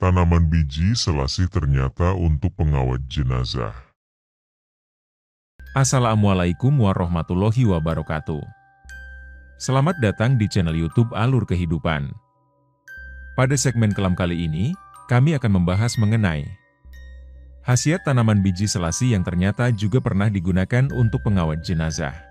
Tanaman biji selasih ternyata untuk pengawet jenazah. Assalamualaikum warahmatullahi wabarakatuh. Selamat datang di channel YouTube Alur Kehidupan. Pada segmen kelam kali ini, kami akan membahas mengenai khasiat tanaman biji selasih yang ternyata juga pernah digunakan untuk pengawet jenazah.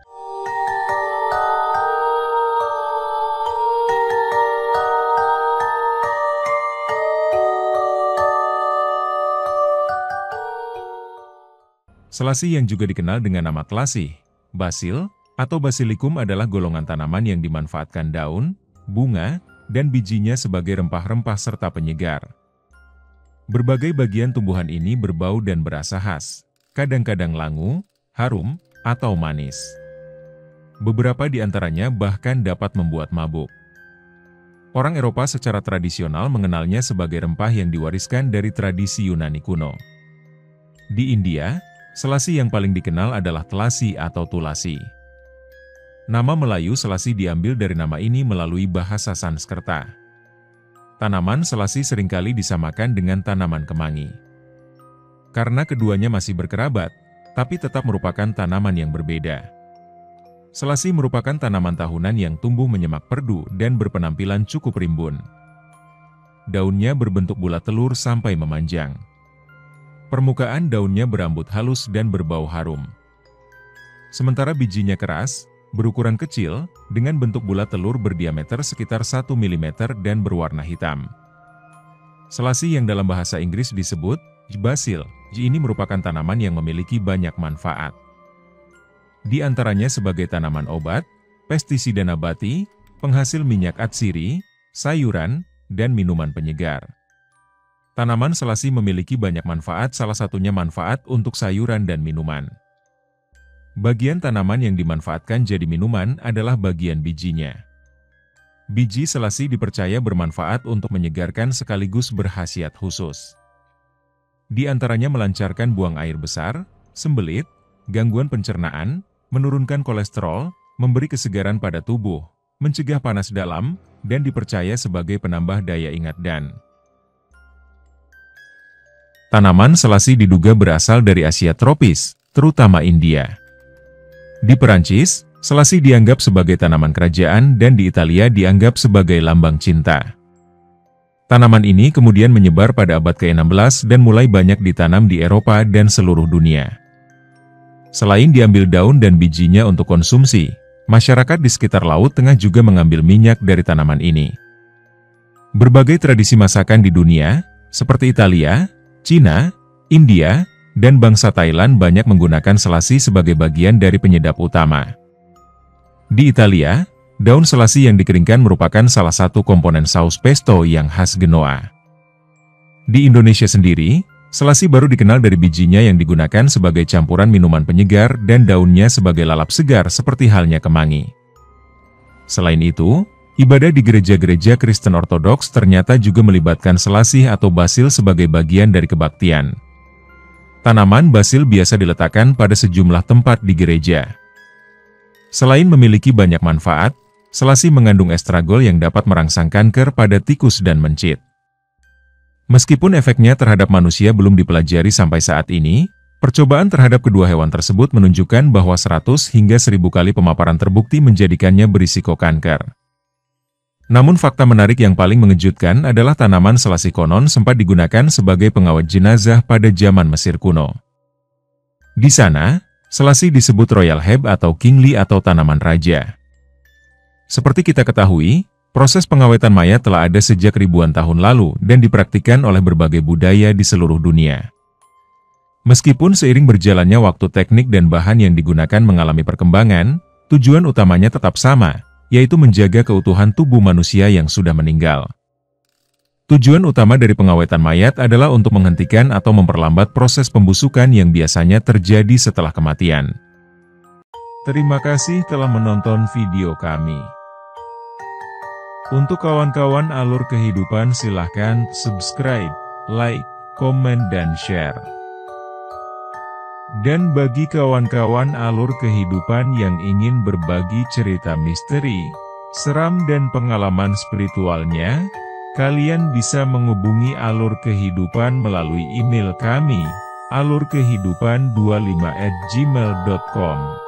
Selasih yang juga dikenal dengan nama telasih, basil, atau basilikum adalah golongan tanaman yang dimanfaatkan daun, bunga, dan bijinya sebagai rempah-rempah serta penyegar. Berbagai bagian tumbuhan ini berbau dan berasa khas, kadang-kadang langu, harum, atau manis. Beberapa di antaranya bahkan dapat membuat mabuk. Orang Eropa secara tradisional mengenalnya sebagai rempah yang diwariskan dari tradisi Yunani kuno. Di India, selasih yang paling dikenal adalah telasi atau tulasi. Nama Melayu selasih diambil dari nama ini melalui bahasa Sanskerta. Tanaman selasih seringkali disamakan dengan tanaman kemangi. Karena keduanya masih berkerabat, tapi tetap merupakan tanaman yang berbeda. Selasih merupakan tanaman tahunan yang tumbuh menyemak perdu dan berpenampilan cukup rimbun. Daunnya berbentuk bulat telur sampai memanjang. Permukaan daunnya berambut halus dan berbau harum. Sementara bijinya keras, berukuran kecil, dengan bentuk bulat telur berdiameter sekitar 1 mm dan berwarna hitam. Selasih yang dalam bahasa Inggris disebut basil, ini merupakan tanaman yang memiliki banyak manfaat. Di antaranya sebagai tanaman obat, pestisida nabati, penghasil minyak atsiri, sayuran, dan minuman penyegar. Tanaman selasih memiliki banyak manfaat, salah satunya manfaat untuk sayuran dan minuman. Bagian tanaman yang dimanfaatkan jadi minuman adalah bagian bijinya. Biji selasih dipercaya bermanfaat untuk menyegarkan sekaligus berkhasiat khusus. Di antaranya melancarkan buang air besar, sembelit, gangguan pencernaan, menurunkan kolesterol, memberi kesegaran pada tubuh, mencegah panas dalam, dan dipercaya sebagai penambah daya ingat dan tanaman selasih diduga berasal dari Asia tropis, terutama India. Di Perancis, selasih dianggap sebagai tanaman kerajaan dan di Italia dianggap sebagai lambang cinta. Tanaman ini kemudian menyebar pada abad ke-16 dan mulai banyak ditanam di Eropa dan seluruh dunia. Selain diambil daun dan bijinya untuk konsumsi, masyarakat di sekitar Laut Tengah juga mengambil minyak dari tanaman ini. Berbagai tradisi masakan di dunia, seperti Italia, Cina, India, dan bangsa Thailand banyak menggunakan selasih sebagai bagian dari penyedap utama. Di Italia, daun selasih yang dikeringkan merupakan salah satu komponen saus pesto yang khas Genoa. Di Indonesia sendiri, selasih baru dikenal dari bijinya yang digunakan sebagai campuran minuman penyegar dan daunnya sebagai lalap segar seperti halnya kemangi. Selain itu, ibadah di gereja-gereja Kristen Ortodoks ternyata juga melibatkan selasih atau basil sebagai bagian dari kebaktian. Tanaman basil biasa diletakkan pada sejumlah tempat di gereja. Selain memiliki banyak manfaat, selasih mengandung estragol yang dapat merangsang kanker pada tikus dan mencit. Meskipun efeknya terhadap manusia belum dipelajari sampai saat ini, percobaan terhadap kedua hewan tersebut menunjukkan bahwa 100 hingga 1000 kali pemaparan terbukti menjadikannya berisiko kanker. Namun fakta menarik yang paling mengejutkan adalah tanaman selasih konon sempat digunakan sebagai pengawet jenazah pada zaman Mesir kuno. Di sana, selasih disebut royal herb atau kingly atau tanaman raja. Seperti kita ketahui, proses pengawetan mayat telah ada sejak ribuan tahun lalu dan dipraktikkan oleh berbagai budaya di seluruh dunia. Meskipun seiring berjalannya waktu teknik dan bahan yang digunakan mengalami perkembangan, tujuan utamanya tetap sama, yaitu menjaga keutuhan tubuh manusia yang sudah meninggal. Tujuan utama dari pengawetan mayat adalah untuk menghentikan atau memperlambat proses pembusukan yang biasanya terjadi setelah kematian. Terima kasih telah menonton video kami. Untuk kawan-kawan Alur Kehidupan silahkan subscribe, like, komen dan share. Dan bagi kawan-kawan Alur Kehidupan yang ingin berbagi cerita misteri, seram dan pengalaman spiritualnya, Kalian bisa menghubungi Alur Kehidupan melalui email kami, alurkehidupan25@gmail.com.